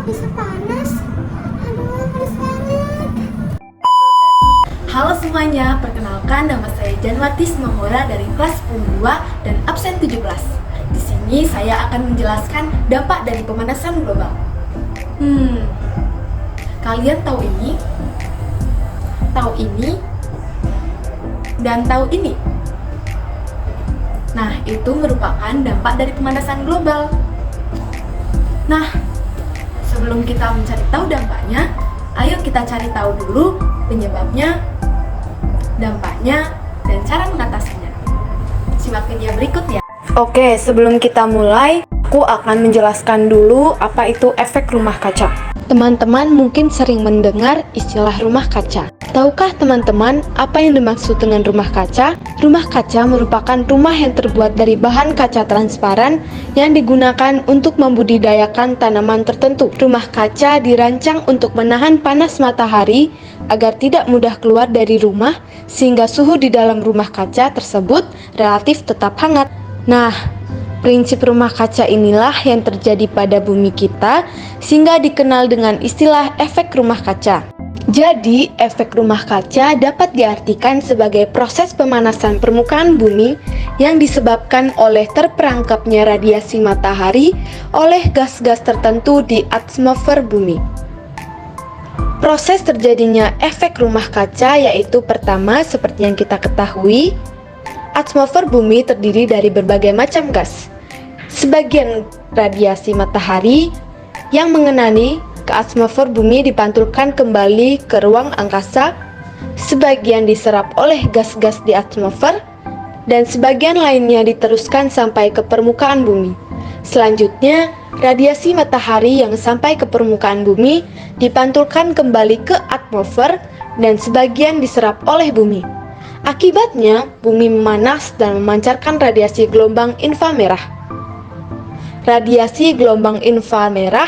bisa panas? Aduh, panas banget. Halo semuanya, perkenalkan nama saya Janwati Semangora dari kelas 10 dan absen 17. Di sini saya akan menjelaskan dampak dari pemanasan global. Kalian tahu ini, dan tahu ini. Nah, itu merupakan dampak dari pemanasan global. Nah, sebelum kita mencari tahu dampaknya, ayo kita cari tahu dulu penyebabnya, dampaknya, dan cara mengatasinya. Simak video berikut ya. Oke, sebelum kita mulai, aku akan menjelaskan dulu apa itu efek rumah kaca. Teman-teman mungkin sering mendengar istilah rumah kaca. Tahukah teman-teman apa yang dimaksud dengan rumah kaca? Rumah kaca merupakan rumah yang terbuat dari bahan kaca transparan yang digunakan untuk membudidayakan tanaman tertentu. Rumah kaca dirancang untuk menahan panas matahari agar tidak mudah keluar dari rumah, sehingga suhu di dalam rumah kaca tersebut relatif tetap hangat. Nah, prinsip rumah kaca inilah yang terjadi pada bumi kita, sehingga dikenal dengan istilah efek rumah kaca. Jadi, efek rumah kaca dapat diartikan sebagai proses pemanasan permukaan bumi yang disebabkan oleh terperangkapnya radiasi matahari oleh gas-gas tertentu di atmosfer bumi. Proses terjadinya efek rumah kaca yaitu pertama, seperti yang kita ketahui, atmosfer bumi terdiri dari berbagai macam gas. Sebagian radiasi matahari yang mengenai ke atmosfer bumi dipantulkan kembali ke ruang angkasa, sebagian diserap oleh gas-gas di atmosfer, dan sebagian lainnya diteruskan sampai ke permukaan bumi. Selanjutnya, radiasi matahari yang sampai ke permukaan bumi dipantulkan kembali ke atmosfer dan sebagian diserap oleh bumi. Akibatnya, bumi memanas dan memancarkan radiasi gelombang inframerah. Radiasi gelombang inframerah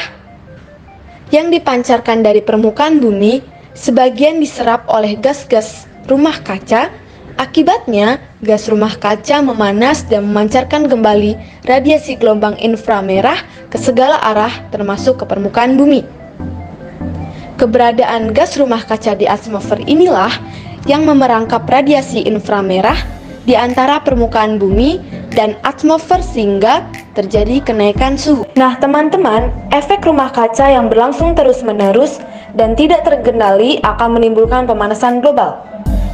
yang dipancarkan dari permukaan bumi sebagian diserap oleh gas-gas rumah kaca. Akibatnya, gas rumah kaca memanas dan memancarkan kembali radiasi gelombang inframerah ke segala arah termasuk ke permukaan bumi. Keberadaan gas rumah kaca di atmosfer inilah yang memerangkap radiasi inframerah di antara permukaan bumi dan atmosfer sehingga terjadi kenaikan suhu. Nah, teman-teman, efek rumah kaca yang berlangsung terus-menerus dan tidak terkendali akan menimbulkan pemanasan global.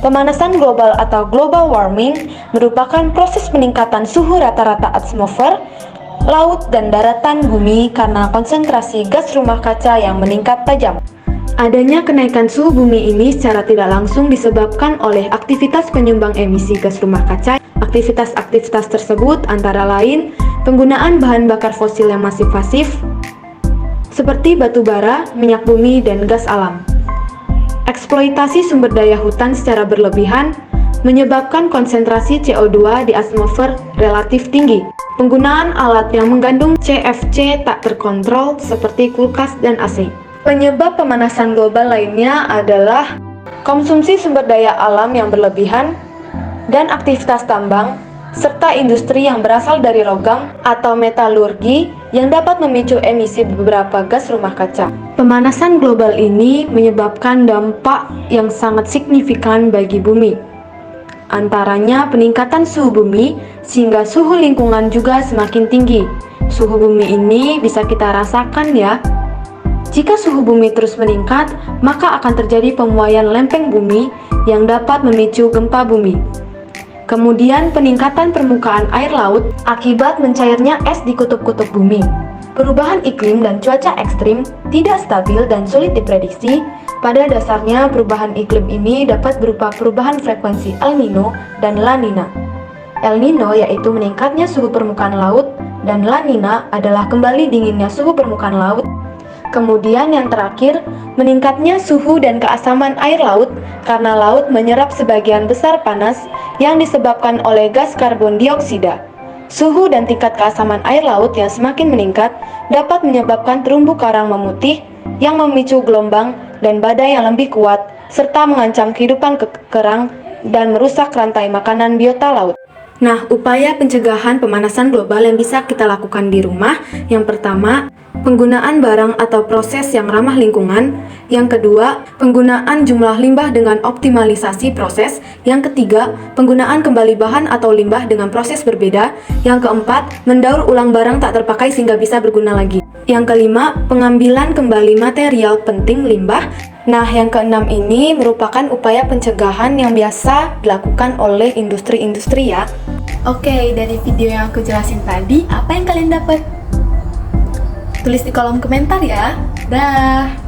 Pemanasan global atau global warming merupakan proses peningkatan suhu rata-rata atmosfer, laut, dan daratan bumi karena konsentrasi gas rumah kaca yang meningkat tajam. Adanya kenaikan suhu bumi ini secara tidak langsung disebabkan oleh aktivitas penyumbang emisi gas rumah kaca. Aktivitas-aktivitas tersebut antara lain penggunaan bahan bakar fosil yang masih pasif, seperti batu bara, minyak bumi, dan gas alam. Eksploitasi sumber daya hutan secara berlebihan menyebabkan konsentrasi CO2 di atmosfer relatif tinggi. Penggunaan alat yang mengandung CFC tak terkontrol seperti kulkas dan AC. Penyebab pemanasan global lainnya adalah konsumsi sumber daya alam yang berlebihan dan aktivitas tambang, serta industri yang berasal dari logam atau metalurgi yang dapat memicu emisi beberapa gas rumah kaca. Pemanasan global ini menyebabkan dampak yang sangat signifikan bagi bumi. Antaranya peningkatan suhu bumi, sehingga suhu lingkungan juga semakin tinggi. Suhu bumi ini bisa kita rasakan ya. Jika suhu bumi terus meningkat, maka akan terjadi pemuaian lempeng bumi yang dapat memicu gempa bumi. Kemudian peningkatan permukaan air laut akibat mencairnya es di kutub-kutub bumi. Perubahan iklim dan cuaca ekstrim tidak stabil dan sulit diprediksi. Pada dasarnya, perubahan iklim ini dapat berupa perubahan frekuensi El Nino dan La Nina. El Nino yaitu meningkatnya suhu permukaan laut, dan La Nina adalah kembali dinginnya suhu permukaan laut. Kemudian yang terakhir, meningkatnya suhu dan keasaman air laut karena laut menyerap sebagian besar panas yang disebabkan oleh gas karbon dioksida. Suhu dan tingkat keasaman air laut yang semakin meningkat dapat menyebabkan terumbu karang memutih yang memicu gelombang dan badai yang lebih kuat, serta mengancam kehidupan kerang dan merusak rantai makanan biota laut. Nah, upaya pencegahan pemanasan global yang bisa kita lakukan di rumah, yang pertama, penggunaan barang atau proses yang ramah lingkungan. Yang kedua, penggunaan jumlah limbah dengan optimalisasi proses. Yang ketiga, penggunaan kembali bahan atau limbah dengan proses berbeda. Yang keempat, mendaur ulang barang tak terpakai sehingga bisa berguna lagi. Yang kelima, pengambilan kembali material penting limbah. Nah, yang keenam ini merupakan upaya pencegahan yang biasa dilakukan oleh industri-industri ya. Oke, dari video yang aku jelasin tadi, apa yang kalian dapat? Tulis di kolom komentar ya. Dah.